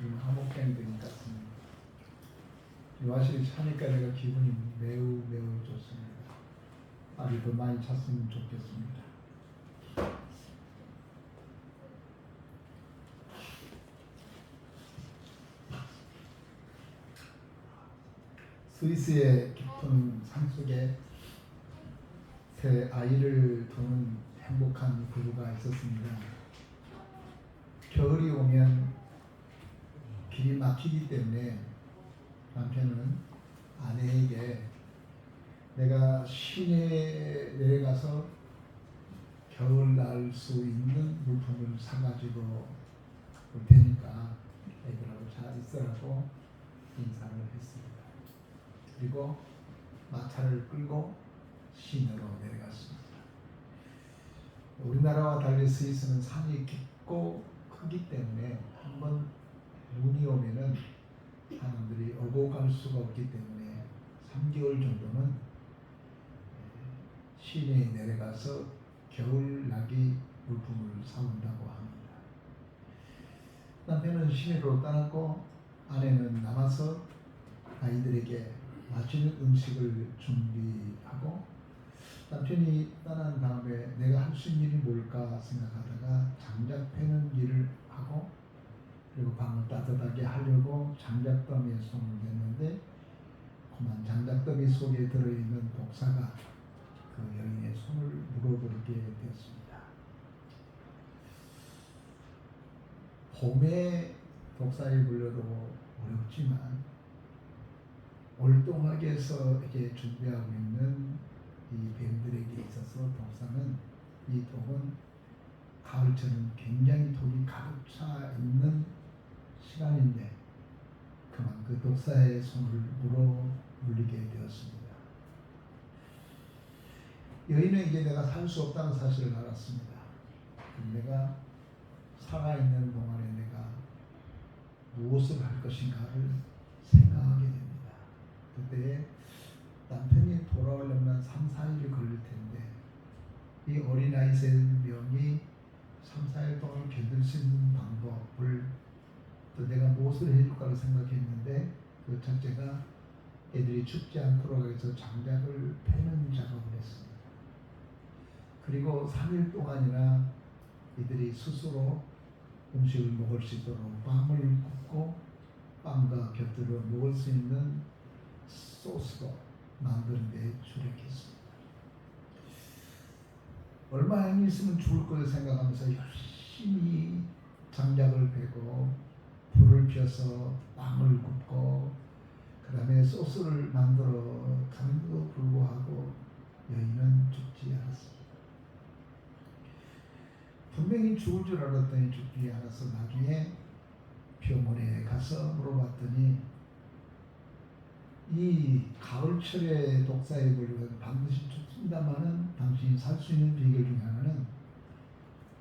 지금 화목행이 된 것 같습니다. 확실히 차니까 내가 기분이 매우 좋습니다. 빨리 더 많이 찼으면 좋겠습니다. 스위스의 깊은 산속에 새 아이를 두는 행복한 부부가 있었습니다. 겨울이 오면 길이 막히기 때문에 남편은 아내에게 내가 시내에 내려가서 겨울 날 수 있는 물품을 사가지고 올 테니까 애들하고 잘 있으라고 인사를 했습니다. 그리고 마차를 끌고 시내로 내려갔습니다. 우리나라와 달리 스위스는 산이 깊고 크기 때문에 한번 눈이 오면은 사람들이 오고 갈 수가 없기 때문에 3개월 정도는 시내에 내려가서 겨울나기 물품을 사온다고 합니다. 남편은 시내로 떠났고 아내는 남아서 아이들에게 맛있는 음식을 준비하고, 남편이 떠난 다음에 내가 할 수 있는 일이 뭘까 생각하다가 장작 패는 일을 하고, 그리고 방을 따뜻하게 하려고 장작더미에 손을 댔는데 그만 장작더미 속에 들어있는 독사가 그 여인의 손을 물어버리게 되었습니다. 봄에 독사에 물려도 어렵지만 올동하게서 이렇게 준비하고 있는 이 뱀들에게 있어서 독사는, 이 독은 가을처럼 굉장히 독이 가득 차 있는 시간인데 그만 그 독사의 손을 물리게 되었습니다. 여인은 이제 내가 살 수 없다는 사실을 알았습니다. 내가 살아있는 동안에 내가 무엇을 할 것인가를 생각하게 됩니다. 그때 남편이 돌아오려면 3-4일이 걸릴 텐데 이 어린아이 3명이 3-4일 동안 견딜 수 있는 방법을 또 내가 무엇을 해줄까를 생각했는데, 그 첫째가 애들이 춥지 않도록 해서 장작을 패는 작업을 했습니다. 그리고 3일 동안이나 이들이 스스로 음식을 먹을 수 있도록 빵을 굽고 빵과 곁들여 먹을 수 있는 소스도 만드는 데 주력했습니다. 얼마 안 있으면 죽을 것을 생각하면서 열심히 장작을 패고 불을 피워서 빵을 굽고 그 다음에 소스를 만들어 가는데도 불구하고 여인은 죽지 않았습니다. 분명히 죽을 줄 알았더니 죽지 않아서 나중에 병원에 가서 물어봤더니 이 가을철에 독사에 걸리면 반드시 죽습니다만은 당신이 살 수 있는 비결 중에 하나는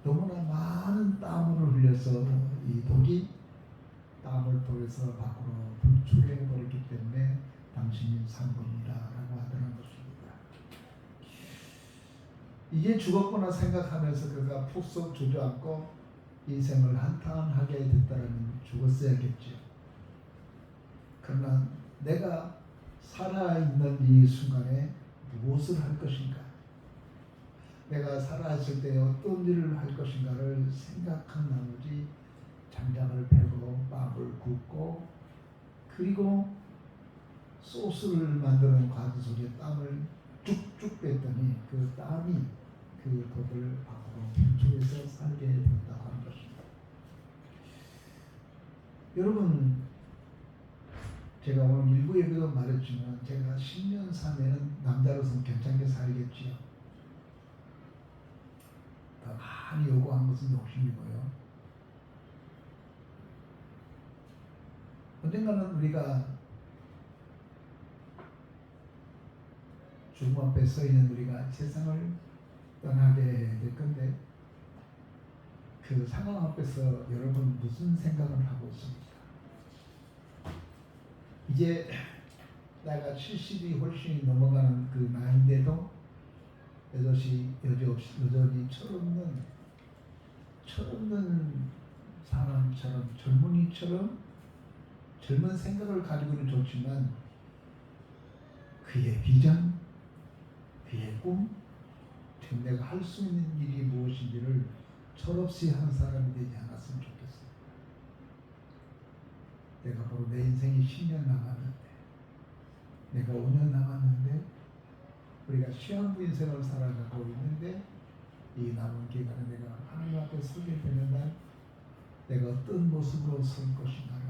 너무나 많은 땀을 흘려서 이 독이 땀을 통해서 밖으로 분출해 버렸기 때문에 당신이 산 겁니다 라고 하더라는 것입니다. 이제 죽었구나 생각하면서 그가 푹 주저앉고 인생을 한탄하게 됐다면 죽었어야겠죠. 그러나 내가 살아있는 이 순간에 무엇을 할 것인가, 내가 살아있을 때 어떤 일을 할 것인가를 생각한 나머지 장작을 패고 빵을 굽고 그리고 소스를 만드는 과정 속에 땀을 쭉쭉 뺐더니 그 땀이 그 독을 밖으로 분출해서 살게 되었다고 하는 것입니다. 여러분, 제가 오늘 일부 예배도 말했지만 제가 10년 사면은 남자로서는 괜찮게 살겠지요. 더 많이 요구한 것은 욕심이고요. 언젠가는 우리가 주님 앞에 서 있는 우리가 세상을 떠나게 될 건데 그 상황 앞에서 여러분 무슨 생각을 하고 있습니까? 이제 나이가 70이 훨씬 넘어가는 그 나이인데도 여전히 철없는 사람처럼, 젊은이처럼 젊은 생각을 가지고는 좋지만 그의 비전, 그의 꿈, 지금 내가 할 수 있는 일이 무엇인지를 철없이 하는 사람이 되지 않았으면 좋겠어요. 내가 바로 내 인생이 10년 남았는데, 내가 5년 남았는데, 우리가 시한부 인생을 살아가고 있는데, 이 남은 기간에 내가 하나님 앞에 서게 되는 날, 내가 어떤 모습으로 설 것인가를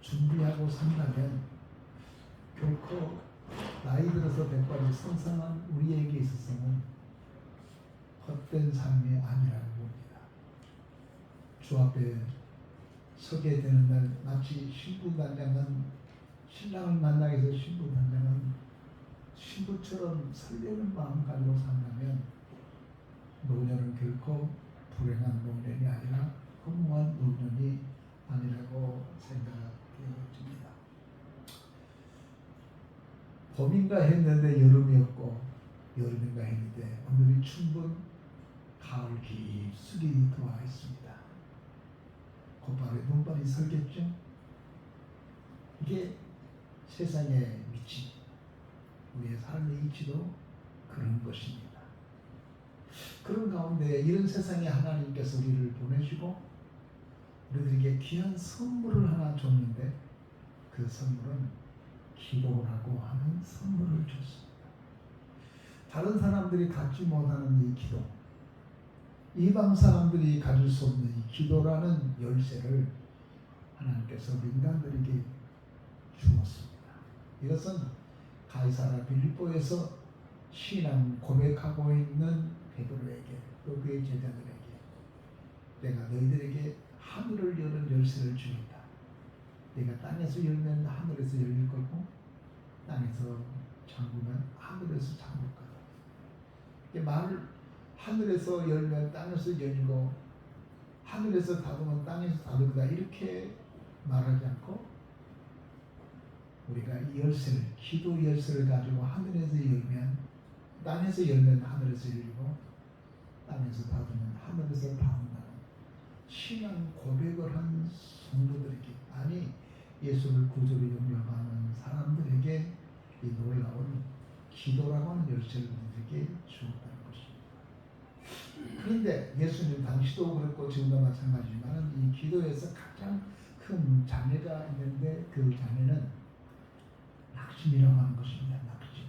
준비하고 산다면 결코 나이 들어서 백발이 성상한 우리에게 있어서는 헛된 삶이 아니라고 봅니다. 주 앞에 서게 되는 날 마치 신부단장은 신랑을 만나기 위해서 신부단장은 신부처럼 설레는 마음 가지고 산다면 노년은 결코 불행한 노년이 아니라 허무한 노년이 아니라고 생각되어집니다. 봄인가 했는데 여름이었고 여름인가 했는데 오늘이 춘분 가을 깊숙이 들어와 있습니다. 곧바로 눈발이 설겠죠. 이게 세상의 미치, 우리의 삶의 이치도 그런 것입니다. 그런 가운데 이런 세상에 하나님께서 우리를 보내시고 우리들에게 귀한 선물을 하나 줬는데 그 선물은 기도라고 하는 선물을 줬습니다. 다른 사람들이 갖지 못하는 이 기도, 이방 사람들이 가질 수 없는 이 기도라는 열쇠를 하나님께서 인간들에게 주었습니다. 이것은 가이사라 빌립보에서 신앙 고백하고 있는 베드로에게 또 그의 제자들에게 내가 너희들에게 하늘을 여는 열쇠를 주겠다. 내가 땅에서 열면 하늘에서 열릴 거고 땅에서 잠그면 하늘에서 잠글 거다. 이게 말을 하늘에서 열면 땅에서 열리고 하늘에서 닫으면 땅에서 닫을 거다 이렇게 말하지 않고 우리가 이 열쇠를 기도 열쇠를 가지고 하늘에서 열면 땅에서 열면 하늘에서 열리고 땅에서 닫으면 하늘에서 닫는다는 신앙 고백을 한 성도들에게 아니 예수를 구주로 영접하는 사람들에게 이 놀라운 기도라고 하는 열쇠를 우리에게 주었다는 것입니다. 그런데 예수님 당시도 그렇고 지금도 마찬가지지만 이 기도에서 가장 큰 장애가 있는데 그 장애는 낙심이라고 하는 것입니다. 낙심.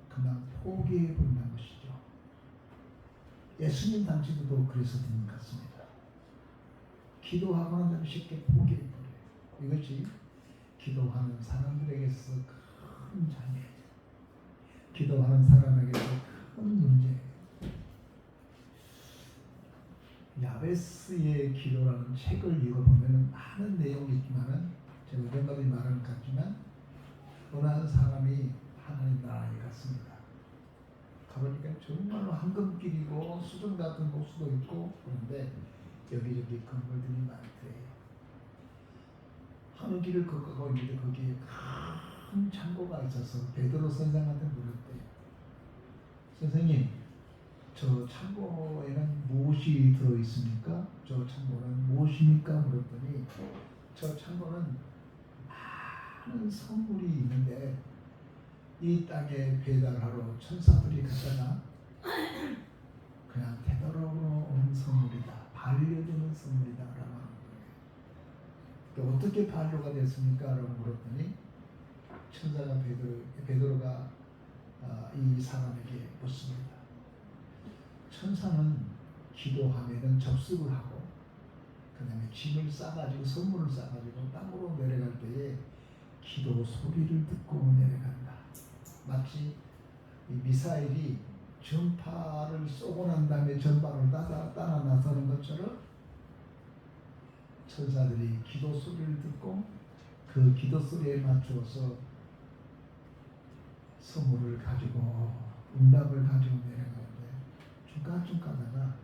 그만 포기해 본다는 것이죠. 예수님 당시도 그랬었던 것 같습니다. 기도하고 난 다음에 쉽게 포기해 버려요. 이것이 기도하는 사람들에게서 큰 장애, 기도하는 사람에게서 큰 문제. 야베스의 기도라는 책을 읽어보면 많은 내용이 있지만은 제가 오전까지 말한 것 같지만 어느 한 사람이 하나님 나라에 갔습니다. 가보니까 정말로 황금길이고 수정 같은 곳도 있고 그런데 여기저기 건물들이 많대. 하늘길을 걷고 있는데 거기에 큰 창고가 있어서 베드로 선생한테 물었대요. 선생님, 저 창고에는 무엇이 들어있습니까? 저 창고는 무엇입니까? 물었더니 저 창고는 많은 선물이 있는데 이 땅에 배달하러 천사들이 갔다가 그냥 되돌아오는 선물이다. 반려되는 선물이다. 라고 하는 거예요. 어떻게 반려가 됐습니까? 라고 물었더니 천사가 베드로가 이 사람에게 묻습니다. 천사는 기도하면은 접속을 하고 그 다음에 짐을 싸가지고 선물을 싸가지고 땅으로 내려갈 때에 기도 소리를 듣고 내려간다. 마치 이 미사일이 전파를 쏘고 난 다음에 전파를 따라 나서는 것처럼 천사들이 기도 소리를 듣고 그 기도 소리에 맞추어서 선물을 가지고 응답을 가지고 내려가는데 중간중 가다가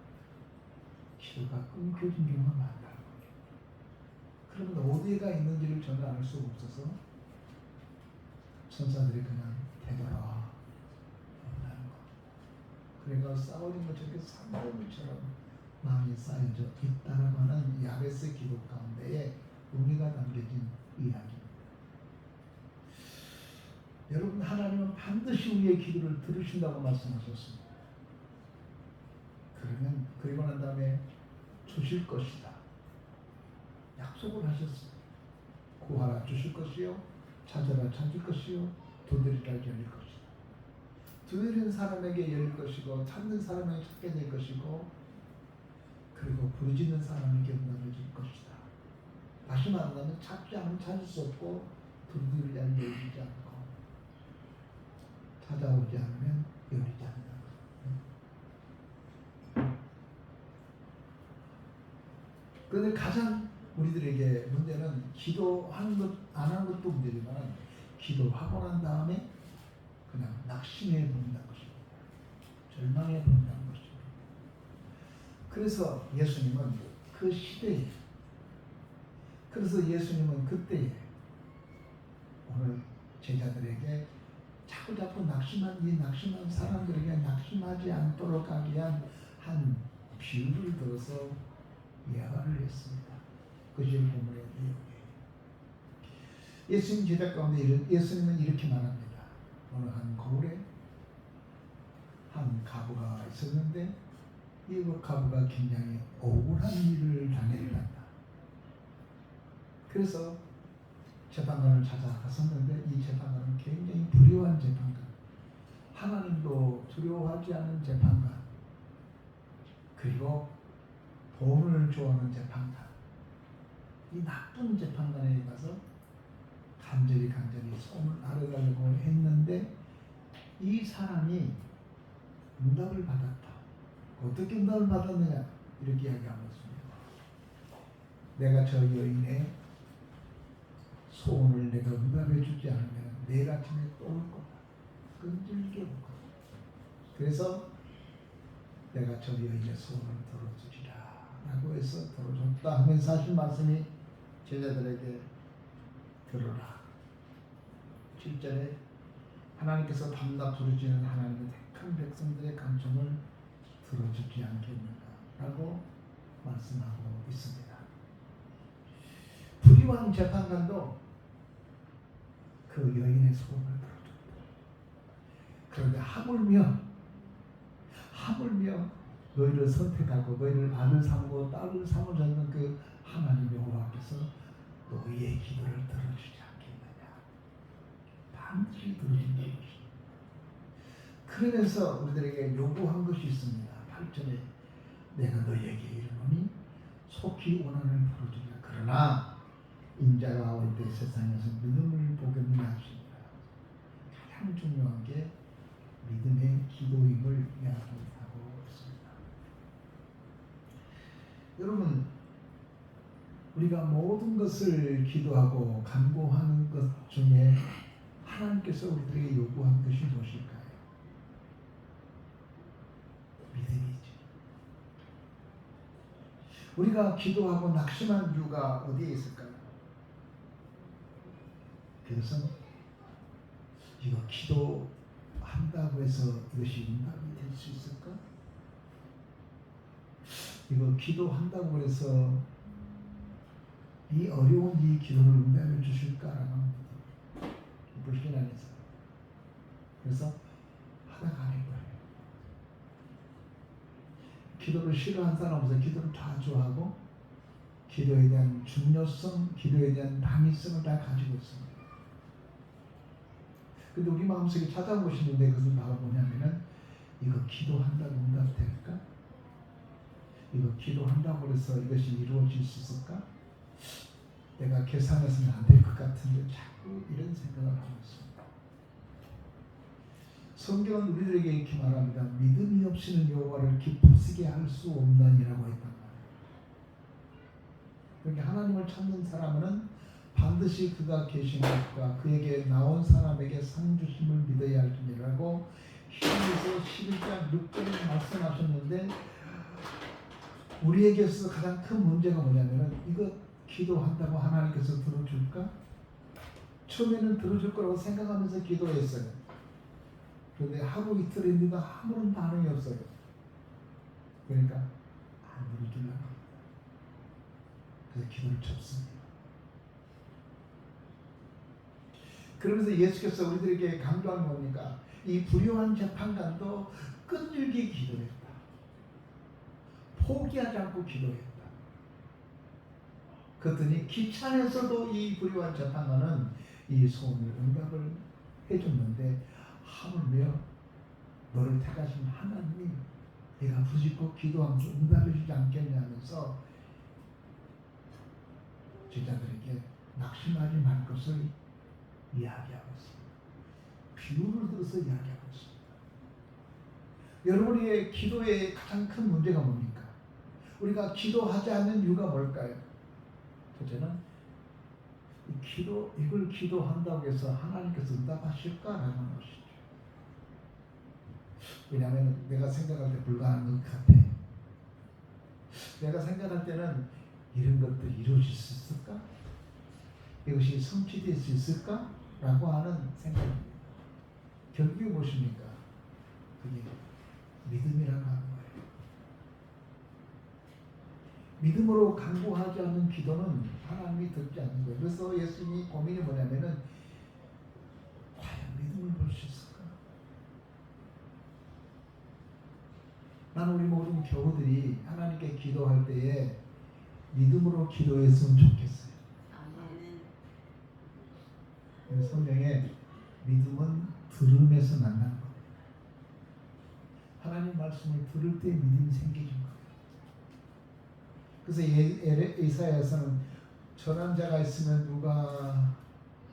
기도가 끊겨진 경우가 많다는 거예요. 그러면 어디가 있는지를 전혀 알 수가 없어서 천사들이 그냥 되돌아와 온다는 거. 그러니까 쌓아진 것처럼 산더미처럼 마음이 쌓여져 있다라고 하는 야베스 기도 가운데에 의미가 담겨진 이야기입니다. 여러분, 하나님은 반드시 우리의 기도를 들으신다고 말씀하셨습니다. 그리고 난 다음에 주실 것이다 약속을 하셨습니다. 구하라 주실 것이요, 찾아라 찾을 것이요, 두드리라 열릴 것이다. 두드리는 사람에게 열릴 것이고, 찾는 사람에게 찾게 될 것이고, 그리고 부르짖는 사람에게 응답을 줄 것이다. 다시 말하면 찾지 않으면 찾을 수 없고, 두드리지 않으면 열리지 않고, 찾아오지 않으면 열리지 않는다. 그런데 가장 우리들에게 문제는 기도하는 것, 안 하는 것도 문제지만 기도하고 난 다음에 그냥 낙심해 버린다는 것입니다. 절망해 버린다는 것입니다. 그래서 예수님은 그 시대에, 그래서 예수님은 그때에 오늘 제자들에게 자꾸 낙심한 사람들에게 낙심하지 않도록 하기 위한 한 비유를 들어서 예화를 했습니다. 그것이 본문의 내용이에요. 예수님 제자 가운데 예수님은 이렇게 말합니다. 어느 한 거울에 한 가부가 있었는데 이 가부가 굉장히 억울한 일을 당했단다. 그래서 재판관을 찾아갔었는데 이 재판관은 굉장히 불의한 재판관, 하나님도 두려워하지 않는 재판관, 그리고 돈을 좋아하는 재판관, 이 나쁜 재판관에 가서 간절히 소문을 알아가려고 했는데 이 사람이 응답을 받았다. 어떻게 응답을 받았느냐? 이렇게 이야기하고 있습니다. 내가 저 여인의 소원을 내가 응답해 주지 않으면 내일 아침에 또 올 거다. 끈질기게 올 거다. 그래서 내가 저 여인의 소원을 들어주리라 라고 해서 들어줬다 하면서 하신 말씀이 제자들에게 들어라. 7절에 하나님께서 밤낮 부르짖는 하나님의 택한 백성들의 간청을 들어주지 않겠는가 라고 말씀하고 있습니다. 불의한 재판관도 그 여인의 소원을 들어줬다. 그런데 하물며 너희를 선택하고 너희를 아들 삼고 딸을 삼으셨는 그 하나님 여호와께서 너희의 기도를 들어주지 않겠느냐. 반드시 들어준다는 것입니다. 그러면서 우리들에게 요구한 것이 있습니다. 8절에 내가 너희에게 이르노니 속히 원한을 풀어주리라. 그러나 인자가 올 때 세상에서 믿음을 보겠느냐 하십니다. 가장 중요한 게 믿음의 기도임을 이야기하고 있습니다. 여러분, 우리가 모든 것을 기도하고 간구하는 것 중에 하나님께서 우리들에게 요구한 것이 무엇일까요? 믿음이지. 우리가 기도하고 낙심한 이유가 어디에 있을까요? 그래서 이거 기도한다고 해서 이것이 응답이 될 수 있을까? 이거 기도한다고 해서 이 어려운 이 기도를 응답해 주실까라는 불신 안에서 그래서 하다가 안 해버려요. 기도를 싫어하는 사람 없어요. 기도를 다 좋아하고 기도에 대한 중요성, 기도에 대한 당위성을 다 가지고 있습니다. 근데 우리 마음속에 찾아온 것이 있는데 그것은 바로 뭐냐면은 이거 기도한다고 응답될까? 이거 기도한다고 해서 이것이 이루어질 수 있을까? 내가 계산해서는 안 될 것 같은데 자꾸 이런 생각을 하고 있습니다. 성경은 우리들에게 이렇게 말합니다. 믿음이 없이는 여호와를 기쁘시게 할 수 없나니라고 했단 말이에요. 그러니까 하나님을 찾는 사람은 반드시 그가 계신 것과 그에게 나온 사람에게 상 주심을 믿어야 할지니라고 히브리서 11장 6절에 말씀하셨는데 우리에게 있어서 가장 큰 문제가 뭐냐면은 이거 기도한다고 하나님께서 들어줄까? 처음에는 들어줄 거라고 생각하면서 기도했어요. 그런데 하루 이틀 했는데 아무런 반응이 없어요. 그러니까 안 들어주려고 합니다. 그래서 기도를 접습니다. 그러면서 예수께서 우리들에게 강조한 뭡니까? 이 불효한 재판관도 끈질기 기도했다. 포기하지 않고 기도했다. 그랬더니 귀찮아서도 이 불효한 재판관은 이 소원을 응답을 해줬는데 하물며 너를 택하신 하나님이 내가 부짓고 기도한 거 응답해 주지 않겠냐면서 제자들에게 낙심하지 말 것을 이야기하고 있습니다. 비유를 들어서 이야기하고 있습니다. 여러분의 기도의 가장 큰 문제가 뭡니까? 우리가 기도하지 않는 이유가 뭘까요? 첫째는 이걸 기도한다고 해서 하나님께서 응답하실까라는 것이죠. 왜냐하면 내가 생각할 때 불가능한 것 같아. 내가 생각할 때는 이런 것들이 이루어질 수 있을까? 이것이 성취될 수 있을까? 라고 하는 생각입니다. 결국에 무엇입니까? 그게 믿음이라고 하는 거예요. 믿음으로 간구하지 않는 기도는 하나님이 듣지 않는 거예요. 그래서 예수님이 고민이 뭐냐면은 과연 믿음을 볼 수 있을까? 나는 우리 모든 교우들이 하나님께 기도할 때에 믿음으로 기도했으면 좋겠어요. 아멘. 성경에 믿음은 들음에서 난다는 거예요. 하나님 말씀을 들을 때 믿음이 생기는 거예요. 그래서 이사야서는 전한 자가 있으면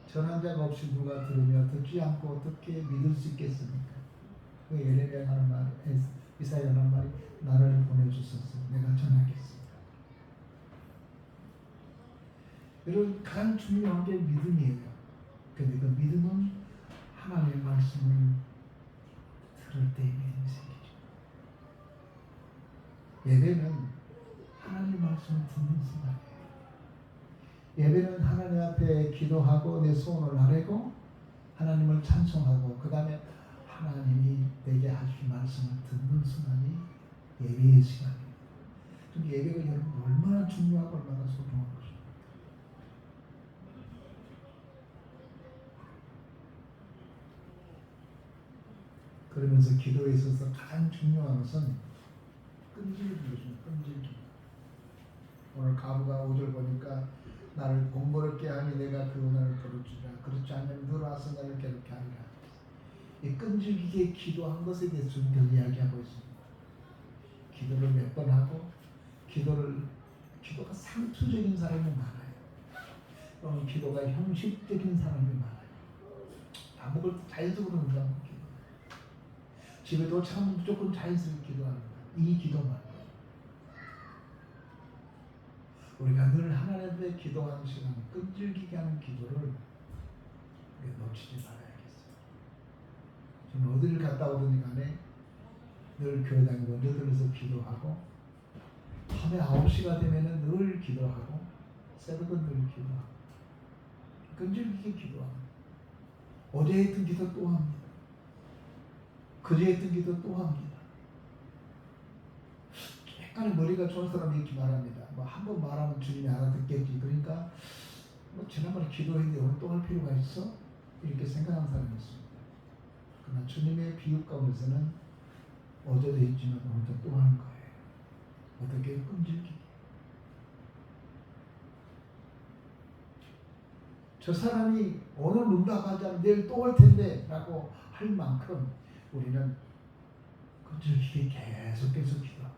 전한 자가 없이 누가 들으며 듣지 않고 어떻게 믿을 수 있겠습니까? 그 예레미야가 하는 말, 이사야가 하는 말이 나를 보내주소서 내가 전하겠습니다. 여러분 가장 중요한 게 믿음이에요. 근데 그 믿음은 하나님의 말씀을 들을 때 믿음이 생기죠. 예배는 하나님 말씀을 듣는 순간이에요. 예배는 하나님 앞에 기도하고 내 소원을 아뢰고 하나님을 찬송하고 그 다음에 하나님이 내게 하신 말씀을 듣는 순간이 예배의 시간입니다. 예배가 여러분 얼마나 중요하고 얼마나 소중한 것입니까? 그러면서 기도에 있어서 가장 중요한 것은 끈질기는 것입니다. 끈질기. 오늘 가부가 5절 보니까 나를 공부롭게 하니 내가 그 은혜를 거두리라. 그렇지 않으면 들어와서 나를 괴롭게 하리라. 이 끈질기게 기도한 것에 대해서 좀 이야기하고 있습니다. 기도를 몇 번 하고 기도가 상투적인 사람이 많아요. 또는 기도가 형식적인 사람이 많아요. 다 먹을 때 자연적으로 응답하는 기도. 집에 도착하면 무조건 자연스럽게 기도하는 거예요. 이 기도만. 우리가 늘 하나님 앞에 기도하는 시간에 끈질기게 하는 기도를 놓치지 말아야겠어요. 저는 어디를 갔다 오든 간에 늘 교회 다니고 먼저 들어서 기도하고 밤에 9시가 되면 늘 기도하고 새벽은 늘 기도하고 끈질기게 기도합니다. 어제 했던 기도 또 합니다. 그제 했던 기도 또 합니다. 약간의 머리가 좋은 사람이 이렇게 말합니다. 뭐 한 번 말하면 주님이 알아듣겠지. 그러니까 뭐 지난번에 기도했는데 오늘 또 할 필요가 있어? 이렇게 생각하는 사람이 있습니다. 그러나 주님의 비유 가운데서는 어제도 했지만 오늘도 또 하는 거예요. 어떻게 끈질기게. 저 사람이 오늘 응답하지 않으면 내일 또 할 텐데 라고 할 만큼 우리는 끈질기게 계속 기도하고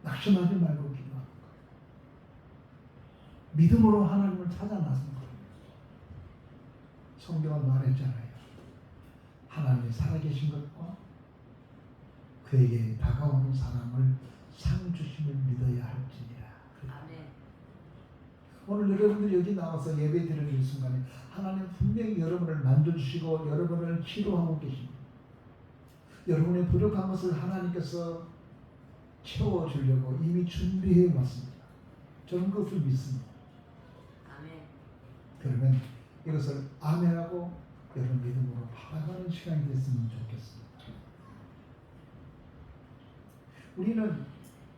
낙심하지 말고 기도하는 거예요. 믿음으로 하나님을 찾아 나서는 거예요. 성경은 말했잖아요. 하나님이 살아계신 것과 그에게 다가오는 사람을 상 주심을 믿어야 할지니라. 아멘. 오늘 여러분들이 여기 나와서 예배 드리는 순간에 하나님 분명히 여러분을 만져주시고 여러분을 치료하고 계십니다. 여러분의 부족한 것을 하나님께서 채워주려고 이미 준비해 왔습니다. 저는 그것을 믿습니다. 아멘. 그러면 이것을 아멘하고 여러분 믿음으로 받아가는 시간이 됐으면 좋겠습니다. 우리는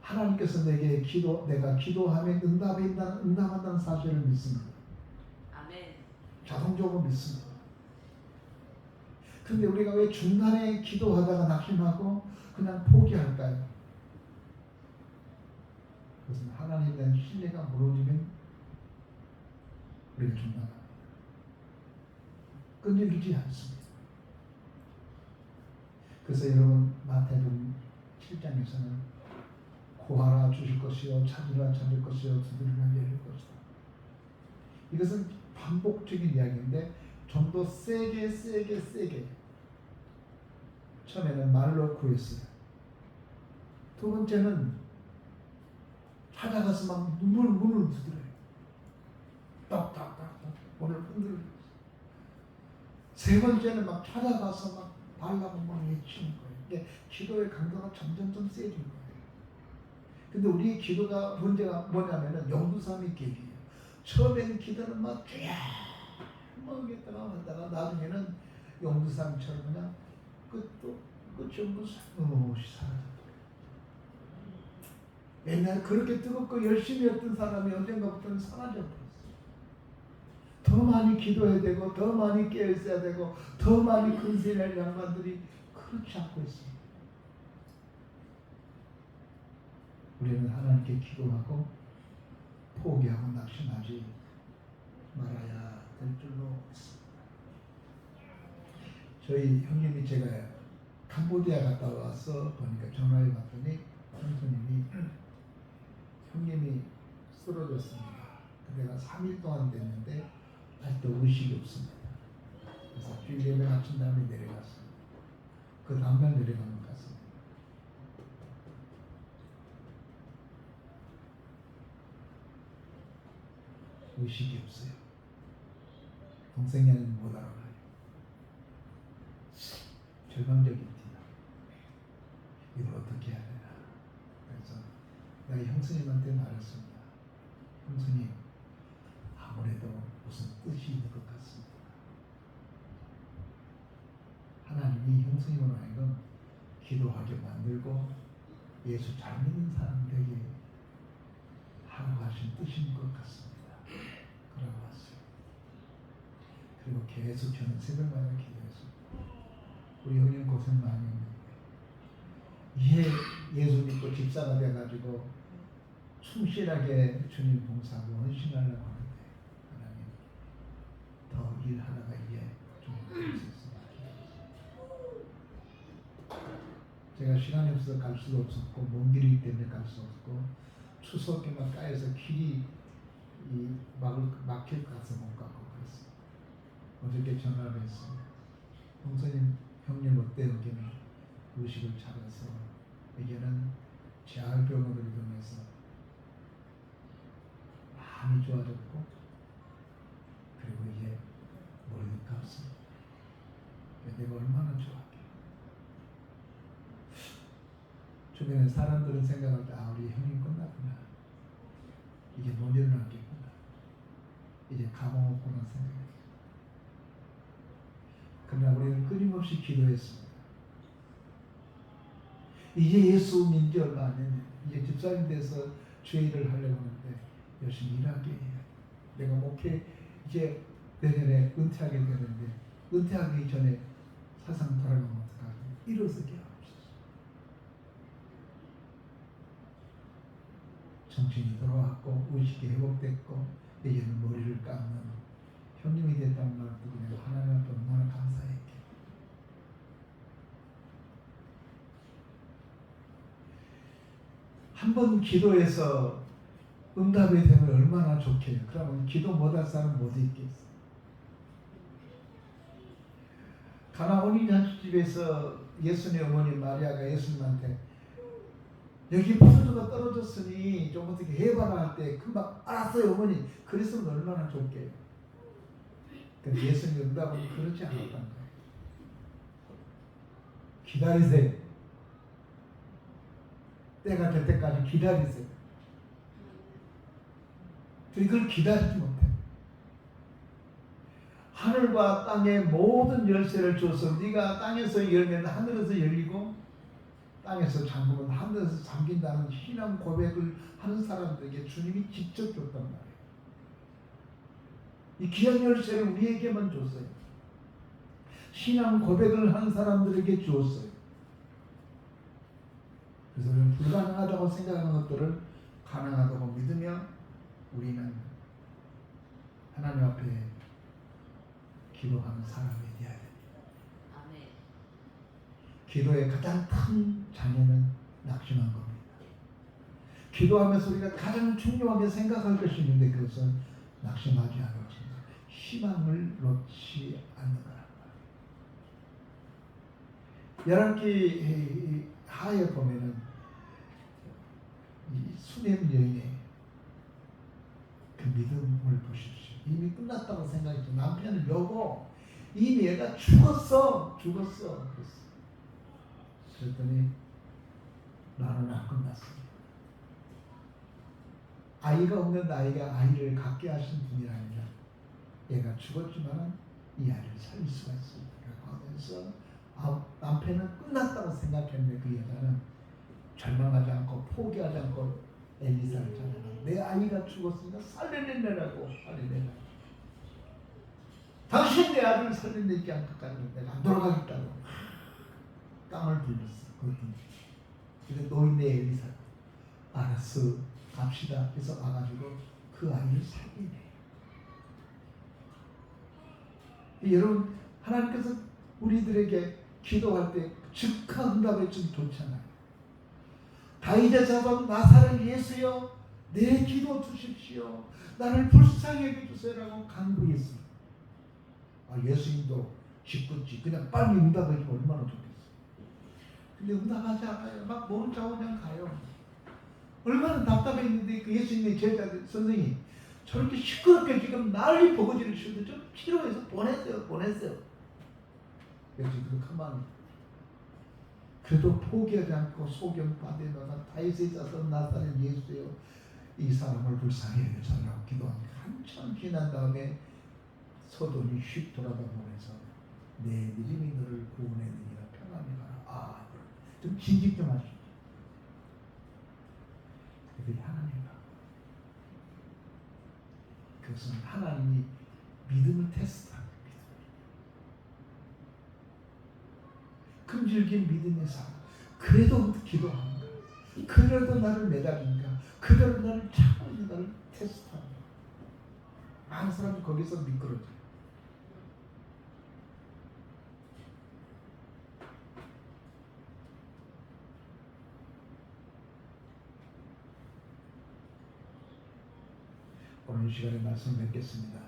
하나님께서 내가 기도하면 응답한다는 사실을 믿습니다. 아멘. 자동적으로 믿습니다. 그런데 우리가 왜 중간에 기도하다가 낙심하고 그냥 포기할까요? 그것은 하나님에 대한 신뢰가 무너지면 우리가 중단합니다. 끈질기지 않습니다. 그래서 여러분 마태복음 7장에서는 구하라 주실 것이요 찾으라 찾을 것이요 두드리면 열릴 것이다. 이것은 반복적인 이야기인데 좀 더 세게 처음에는 말로 구했어요. 두 번째는 찾아가서 막 문을 두드려요. 딱딱딱딱 문을 흔들어요. 세 번째는 막 찾아가서 막 달라고 막 외치는 거예요. 이게 기도의 강도가 점점 세지는 거예요. 근데 우리의 기도가 문제가 뭐냐면은 용두삼이 계기예요. 처음에는 기도는 막 하다가 나중에는 용두삼처럼 그냥 끝이 없이 사라져. 옛날 그렇게 뜨겁고 열심히 했던 사람이 언젠가부터는 사라져 버렸어요. 더 많이 기도해야 되고 더 많이 깨어 있어야 되고 더 많이 근세할 양반들이 그렇지 않고 있습니다. 우리는 하나님께 기도하고 포기하고 낙심하지 말아야 될 줄로 믿습니다. 저희 형님이 제가 캄보디아 갔다 와서 보니까 전화를 받더니 형수님이 형님이 쓰러졌습니다. 내가 3일 동안 됐는데 아직도 의식이 없습니다. 그래서 주일 예배 마친 다음에 내려갔습니다. 그 다음날 내려가는 것 같습니다. 의식이 없어요. 동생이는 못 알아가요. 절망적입니다. 이걸 어떻게 해야 되나. 그래서 내가 형수님한테 말했습니다. 형수님, 아무래도 무슨 뜻이 있는 것 같습니다. 하나님이 형수님으로 하여금 기도하게 만들고 예수 잘 믿는 사람 되게 하라고 하신 뜻인 것 같습니다. 그러고 왔어요. 그리고 계속 저는 새벽마다 기도했습니다. 우리 형님 고생 많이 했는데 이제 예수 믿고 집사가 돼가지고 충실하게 주님 봉사하고 헌신하려고 하는데 하나님 더 일하다가 이제 좀 할 수 있습니다. 제가 시간이 없어서 갈 수도 없었고 먼 길이기 때문에 갈 수 없고 추석에 막 까여서 길이 막힐 것 같아서 못 가고 그랬어요. 어저께 전화를 했어요. 형님 어때요? 여기는 의식을 찾아서 이제는 재활병원을 이용해서 많이 좋아졌고 그리고 이제 머리도 감습니다. 내가 얼마나 좋아할게요. 주변에 사람들은 생각할 때 우리 형님 끝났구나. 이제 못 일어나겠구나. 이제 감흥 없구나 생각해요. 그러나 우리는 끊임없이 기도했습니다. 이제 예수 믿은 지 얼마 안 됐는데 이제 집사님 돼서 주일을 하려고 하는데 열심히 일하게 해요. 내가 목회 이제 내년에 은퇴하게 되는데 은퇴하기 전에 세상 돌아가면 어떡하지? 일어서게 하옵소서. 정신이 돌아왔고 의식이 회복됐고 이제는 머리를 깎는 형님이 됐다는 말 듣고 내가 하나님한테 얼마나 감사했게. 한번 기도해서 응답이 되면 얼마나 좋게요. 그러면 기도 못할 사람 못 있겠어요. 가나 혼인잔치집에서 예수님의 어머니 마리아가 예수님한테 여기 포도주가 떨어졌으니 좀 어떻게 해봐라 할 때 금방 알았어요 어머니. 그랬으면 얼마나 좋게요. 근데 예수님 응답은 그렇지 않았던 거예요. 기다리세요. 때가 될 때까지 기다리세요. 그걸 기다리지 못해. 하늘과 땅의 모든 열쇠를 줘서 네가 땅에서 열면 하늘에서 열리고 땅에서 잠그면 하늘에서 잠긴다는 신앙 고백을 하는 사람들에게 주님이 직접 줬단 말이에요. 이 귀한 열쇠를 우리에게만 줬어요. 신앙 고백을 한 사람들에게 주었어요. 그래서 우리는 불가능하다고 생각하는 것들을 가능하다고 믿으며 우리는 하나님 앞에 기도하는 사람이 되어야 됩니다. 아멘. 기도의 가장 큰 장애는 낙심한 겁니다. 기도하면서 우리가 가장 중요하게 생각할 것이 있는데 그것은 낙심하지 않는 것입니다. 희망을 놓지 않는 거란 말이에요. 11기 하에 보면은 이 수냄 여인의 그 믿음을 보십시오. 이미 끝났다고 생각했죠. 남편을 여보 이미 얘가 죽었어. 그랬더니 나는 안 끝났어. 아이가 없는 나이가 아이를 갖게 하신 분이라면 얘가 죽었지만 이 아이를 살릴 수가 있습니다. 하면서 남편은 끝났다고 생각했는데 그 여자는 절망하지 않고 포기하지 않고 엘리사를 찾아가 내 아이가 죽었으니까 살려내라고. 당신 내 아들을 살려내지 않고까지 내가 안 돌아가겠다고 깡을 불렸어. 근데 노인네 엘리사 알았어 갑시다 해서 와가지고 그 아이를 살리네. 여러분 하나님께서 우리들에게 기도할 때 즉각 응답해 주면 좋잖아요. 다윗의 자손 나사렛 예수여 내 기도 주십시오. 나를 불쌍히 여겨주세요라고 간구했습니다. 예수님도 짓궂지 그냥 빨리 응답해 주면 얼마나 좋겠어요. 근데 응답하지 않아요. 막 몸을 자고 그냥 가요. 얼마나 답답했는데 그 예수님의 제자들 선생님 저렇게 시끄럽게 지금 난리 버거지를 치는데 좀 치료해서 보냈어요. 예수님도 가만히 그래도 포기하지 않고 소경 받으다가 다윗의 자손 나사렛 예수여 이 사람을 불쌍히 여겨달라고 기도합니다. 한참 지난 다음에 서돈이 휙 돌아다보면서 내 믿음이 너를 구원했느니라 평안히 가라. 좀 진직 좀 하시죠. 그들이 하나님과 그것은 하나님이 믿음을 테스트하는 겁니다. 끈질긴 믿음의 삶. 그래도 기도하는 거야. 그래도 나를 매달린가. 그래도 나를 찾고 있는 나를 테스트하는 거야. 많은 사람이 거기서 미끄러져요. 오늘 시간에 말씀 뵙겠습니다.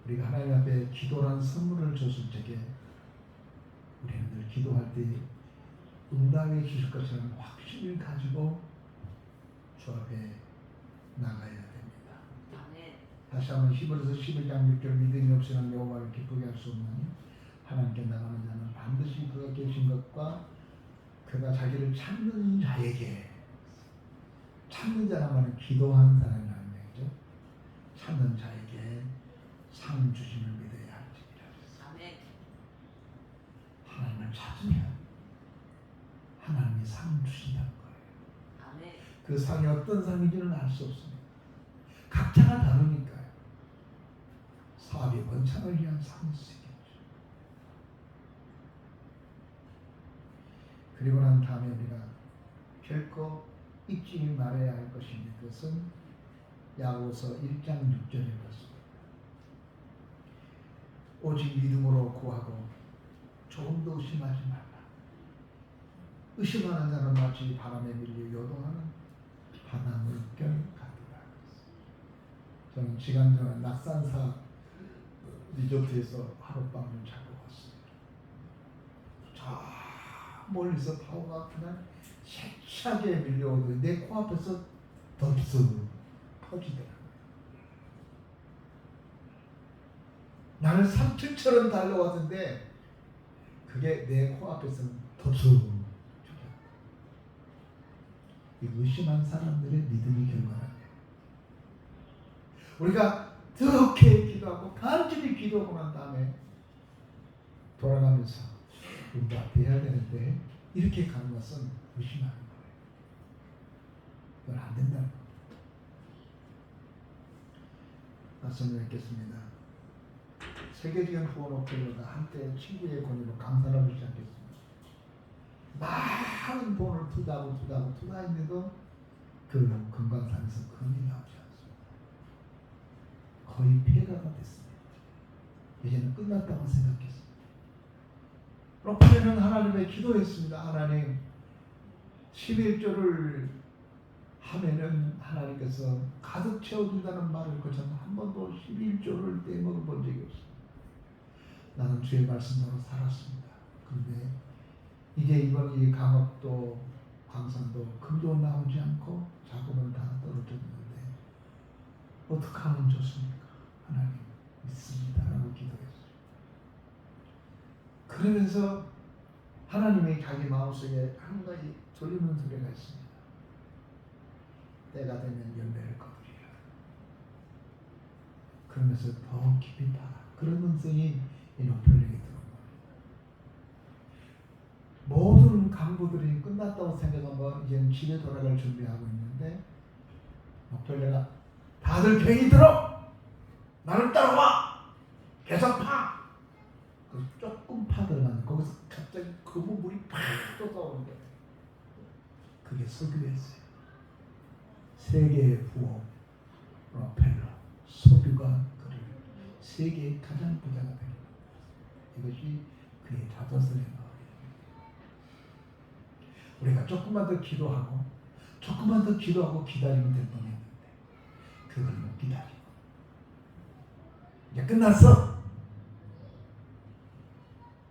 우리가 하나님 앞에 기도란 선물을 줬을 적에 우리는 늘 기도할 때 응답해 주실 것이라는 확신을 가지고 주 앞에 나가야 됩니다. 아멘. 다시 한번 히브리서 11장 6절 믿음이 없이는 여호와를 기쁘게 할 수 없나니 하나님께 나가는 자는 반드시 그가 계신 것과 그가 자기를 찾는 자에게 찾는 자란 말은 기도하는 사람이라는 얘기죠. 찾는 자에게 상 주심을 믿어야 할지니라. 아멘. 하나님을 찾으면 하나님이 상 주신다는 거예요. 아멘. 그 상이 어떤 상인지는 알 수 없습니다. 각자가 다르니까요. 사업의 번창을 위한 상이 있겠죠. 그리고 난 다음에 우리가 결코 잊지 말아야 할 것인데 그것은 야고보서 1장 6절에 그렇습니다. 오직 믿음으로 구하고 조금도 의심하지 말라. 의심하는 자는 마치 바람에 밀려 요동하는 바다 물결 같으라. 저는 시간 전에 낙산사 리조트에서 하룻밤을 자고 왔습니다. 저 멀리서 파도가 그냥 세차게 밀려오더니 내 코앞에서 덥석 터지더라고요. 나는 삼층처럼 달려왔는데 그게 내 코앞에서 덥석 이 의심한 사람들의 믿음이 결과라네요. 우리가 그렇게 기도하고 간절히 기도하고 난 다음에 돌아가면서 응답해야 되는데 이렇게 가는 것은 의심하는 거예요. 그건 안 된다는 거예요. 말씀을 읽겠습니다. 세계적인 후원 오펠러가 한때 친구의 권유로 강산하기 시작했습니다. 많은 돈을 투자했는데도 그 금강산에서 금이 나오지 않습니다. 거의 폐가가 됐습니다. 이제는 끝났다고 생각했습니다. 로펠러는 하나님에 기도했습니다. 하나님, 11조를 하면은 하나님께서 가득 채워준다는 말을 거쳐서 한 번도 11조를 떼먹어 본 적이 없습니다. 나는 주의 말씀으로 살았습니다. 그런데 이제 이번 이 강업도 광산도 금도 나오지 않고 자금은 다 떨어졌는데 어떻게 하면 좋습니까? 하나님 믿습니다 라고 기도했어요. 그러면서 하나님이 자기 마음속에 한 가지 들리는 소리가 있습니다. 때가 되면 열매를 거두리라. 그러면서 더 깊이 파라. 그런 음성이 이 노펠에게 들어온 겁니다. 모든 강부들이 끝났다고 생각하면 이제 집에 돌아갈 준비하고 있는데 노펠레가 다들 괭이 들어! 나를 따라와! 계속 파! 그 조금 파들어가는 거기서 갑자기 검은 물이 팍 쏟아오는 거예요. 그게 석유였어요. 세계의 부호 로펠러 석유가 그를 세계의 가장 부자가 됩니다. 이것이 그의 자서전의 마음이에요. 우리가 조금만 더 기도하고 기다리면 될 뻔했는데 그걸 못 기다리고 이제 끝났어.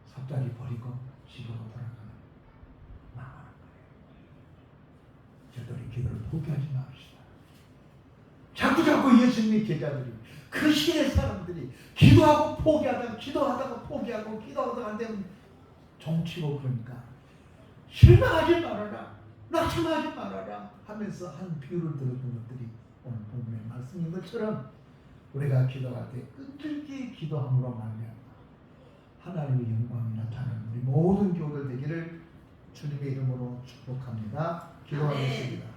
삽자리 버리고 집으로 돌아가는 망하는 거예요. 저들이 기도를 포기하지 맙시다. 자꾸 예수님의 제자들이 그 시대 사람들이 기도하다가 포기하고 안 되면 종치고 그러니까 실망하지 말아라, 낙심하지 말아라 하면서 한 비유를 들었던 것들이 오늘 본문의 말씀인 것처럼 우리가 기도할 때 끈질기게 기도함으로 말미암아 하나님의 영광이 나타나는 우리 모든 교우들 되기를 주님의 이름으로 축복합니다. 기도하겠습니다.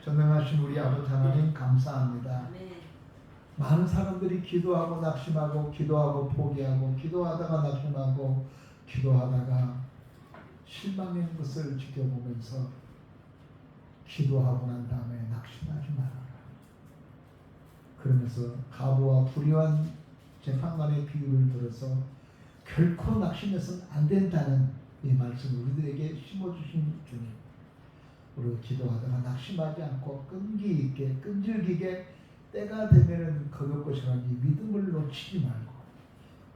전능하신 우리 아버지 하나님 감사합니다. 많은 사람들이 기도하고 낙심하고 기도하고 포기하고 기도하다가 낙심하고 기도하다가 실망하는 것을 지켜보면서 기도하고 난 다음에 낙심하지 말아라. 그러면서 가부와 불의한 재판관의 비유를 들어서 결코 낙심해서는 안 된다는 이 말씀 우리들에게 심어주신 주님, 우리 기도하다가 낙심하지 않고 끈기 있게 끈질기게 때가 되면은 거둘 것이라는 이 믿음을 놓치지 말고,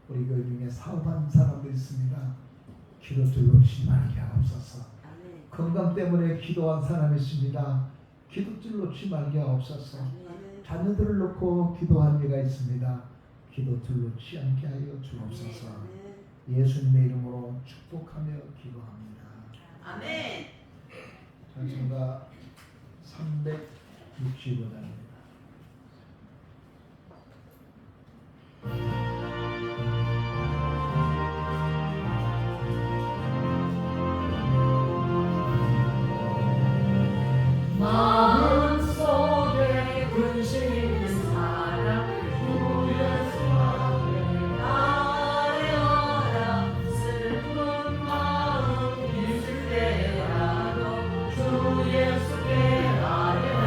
우리 교회 중에 사업하는 사람들이 있습니다. 기도줄 놓치지 말게 하옵소서. 건강 때문에 기도한 사람이 있습니다. 기도줄 놓지 말게 하옵소서. 자녀들을 놓고 기도한 이가 있습니다. 기도줄 놓지 않게 하여 주옵소서. 예수님의 이름으로 축복하며 기도합니다. 아멘. 찬송가 365장입니다. 마음속에 근심 있는 사람 주 예수 앞에 나아려라. 슬픈 마음 있을 때라도 주 예수께 아뢰라.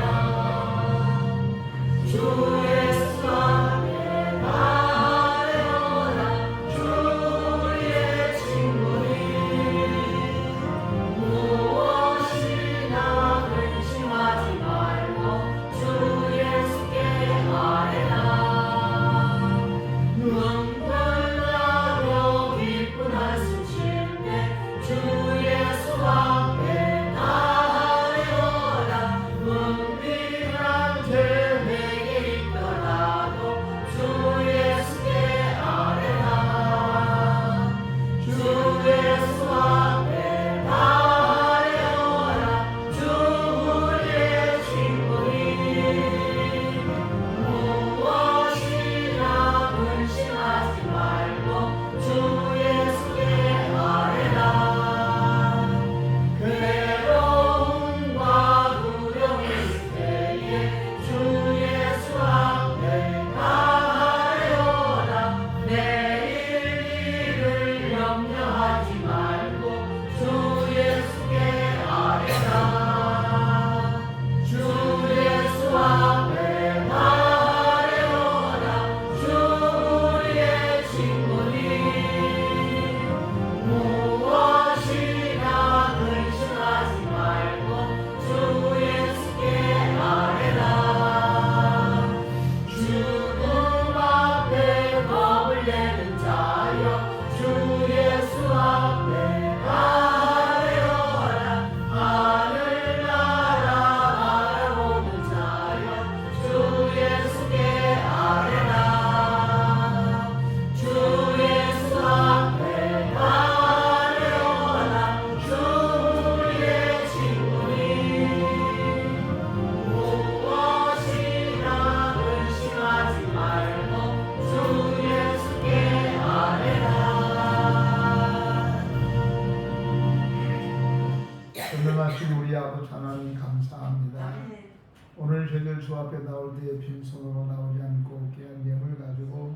오늘 저희들 주 앞에 나올 때 빈손으로 나오지 않고 귀한 예물 가지고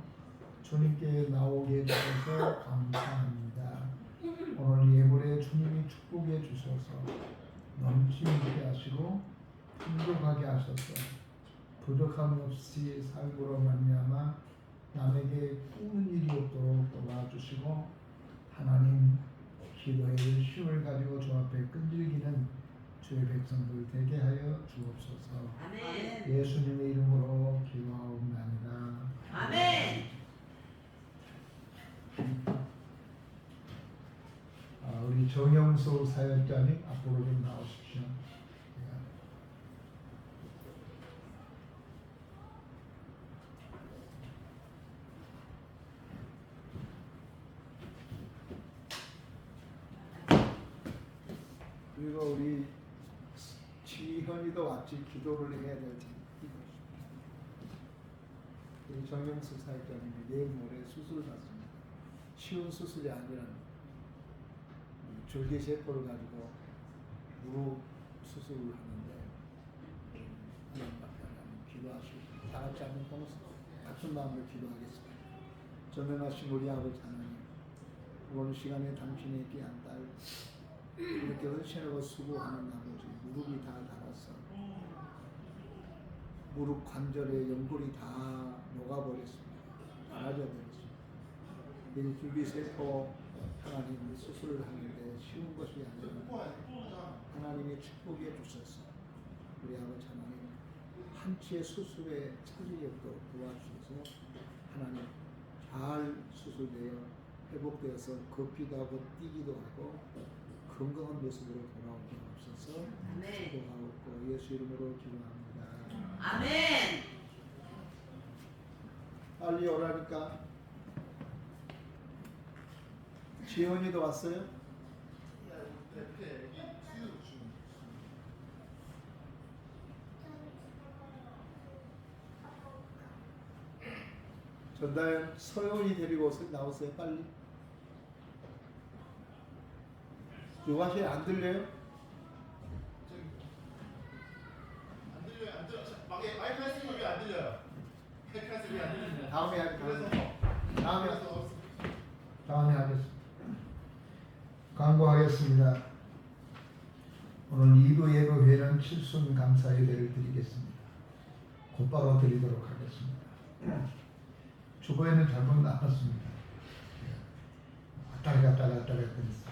주님께 나오게 해주셔서 감사합니다. 오늘 예물에 주님이 축복해 주셔서 넘치게 하시고 풍족하게 하셔서 부족함 없이 삶으로 말미암아 남에게 꾸는 일이 없도록 도와주시고 하나님 기도의 열심을 가지고 주 앞에 끈질기는 주의 백성들 되게 하여 주옵소서. 아멘. 예수님의 이름으로 기도하옵나이다. 아멘. 우리 정영수 사역자님 앞으로 좀 나오십시오. 그리고 우리 지현이도 왔지 기도를 해야 될 텐데. 우리 정영수 사역자님이 내일 모레 수술 받습니다. 쉬운 수술이 아니라 줄기세포를 가지고 무릎 수술을 하는데 기도하시고 다 같이 한번 동서 같은 마음으로 기도하겠습니다. 전능하신 우리 아버지 하나님, 이번 시간에 당신의 귀한 딸 이렇게 헌신하고 수고하는 아버지, 무릎이 다 닳아서 무릎 관절에 연골이 다 녹아버렸습니다. 갈아져버렸습니다. 이 줄기세포 하나님 수술을 하는데 쉬운 것이 아니라 하나님의 축복해 주셔서 우리 아버지 하나님 한치의 수술에 차질이 없도록 도와주셔서 하나님 잘 수술되어 회복되어서 걷기도 하고 뛰기도 하고 건강한 모습으로 돌아오게 하옵소서. 축복하옵고 예수 이름으로 기도합니다. 아멘. 빨리 오라니까. 지원이도 왔어요? 전다현 서연이 데리고 나오세요 빨리. 요가시 안 들려요? 안 들려요. 안 들려. 마이크 하시는 게 안 들려요. 마이크 하시는 게안 들리네. 다음에 하겠습니다. 다음에 하겠습니다. 광고하겠습니다. 오늘 2부 예배회는 칠순 감사 예배를 드리겠습니다. 곧바로 드리도록 하겠습니다. 주보에는 잘못 나왔습니다. 왔다 갔다 했습니다.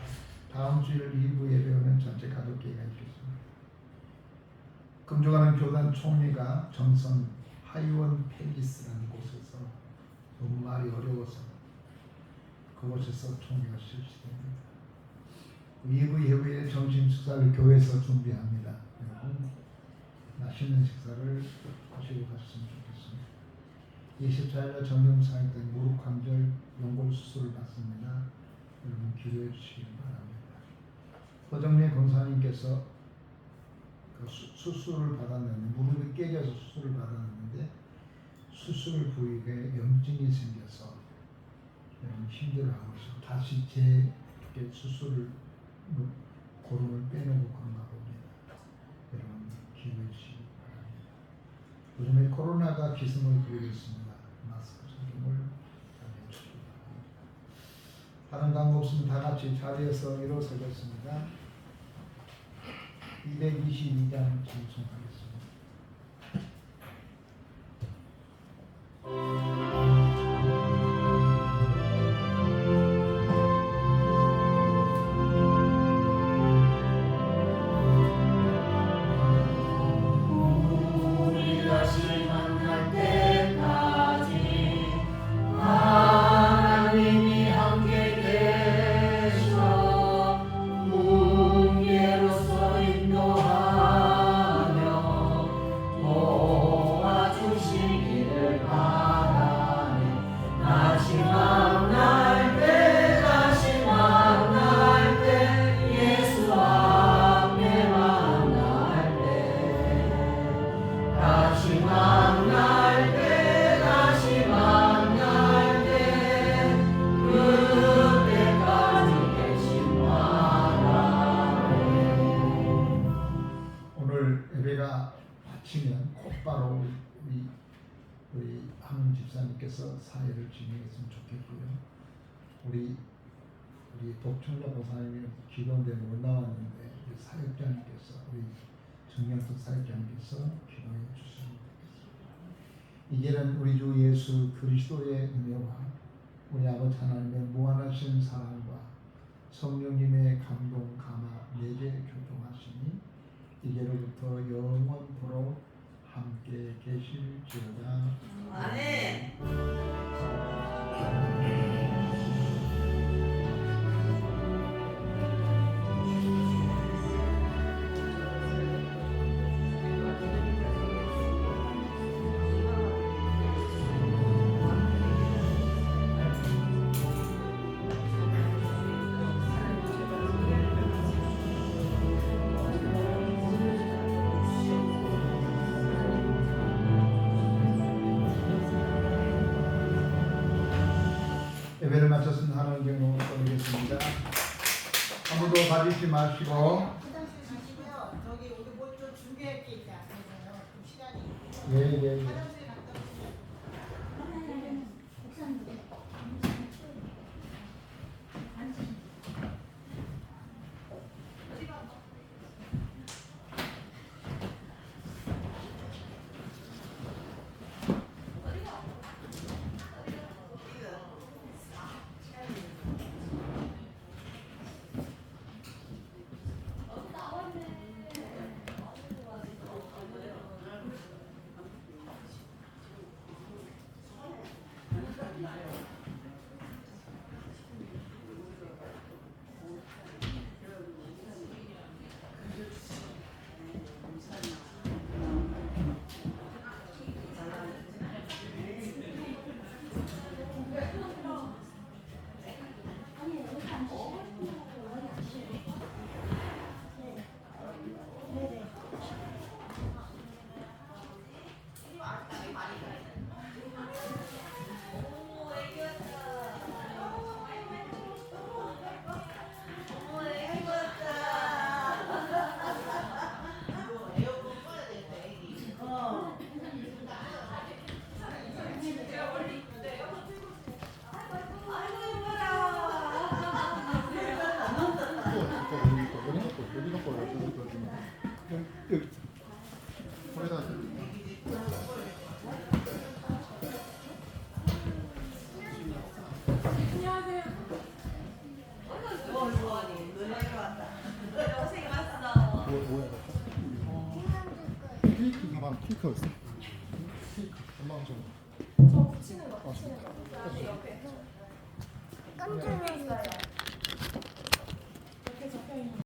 다음 주일 2부 예배회는 전체 가족회의가 있겠습니다. 금주가는 교단 총리가 정선 하이원 팰리스라는 곳에서 너무 말이 어려워서 그곳에서 총회가 실시됩니다. 2부 예배의 점심 식사를 교회에서 준비합니다. 여러분 맛있는 식사를 하시고 가셨으면 좋겠습니다. 24일날 정경사역된 무릎 관절 연골 수술을 받습니다. 여러분 기도해 주시기 바랍니다. 허정래 권사님께서 그 수술을 받았는데 무릎이 깨져서 수술을 받았는데 수술 부위에 염증이 생겨서 여러분 힘들어하고 있어요. 다시 이렇게 수술을 고름을 빼내고 그런가 봅니다. 여러분 기도해 주시기 바랍니다. 요즘에 코로나가 기승을 부리고 있습니다. 마스크 착용을 해주시기 바랍니다. 다른 광고 없으면 다 같이 자리에서 일어서겠습니다. 222장 진송하겠습니다. 인도하며 치면 곧바로 우리 한문 집사님께서 사회를 진행했으면 좋겠고요. 우리 독청자 보사님이 기도인데 못 나왔는데 우리 사역자님께서 우리 정명수 사역자님께서 기도해 주시면 되겠습니다. 이제는 우리 주 예수 그리스도의 은혜와 우리 아버지 하나님의 무한하신 사랑과 성령님의 감동 감화 내재 교통하시니 이제로부터 영원토록 함께 계실지어다. 아멘. 예배를 마쳤습니다. 하나님 경로 드리겠습니다. 아무도 가지지 마시고 화장실 가시고요. 저기 우리 뭐 좀 준비할 게 있지 않나요? 좀 시간이. 예. 화장실 갔다 오세요. 케이크가 있어. 엄마가 좀. 저 붙이는 거. 깜짝이야.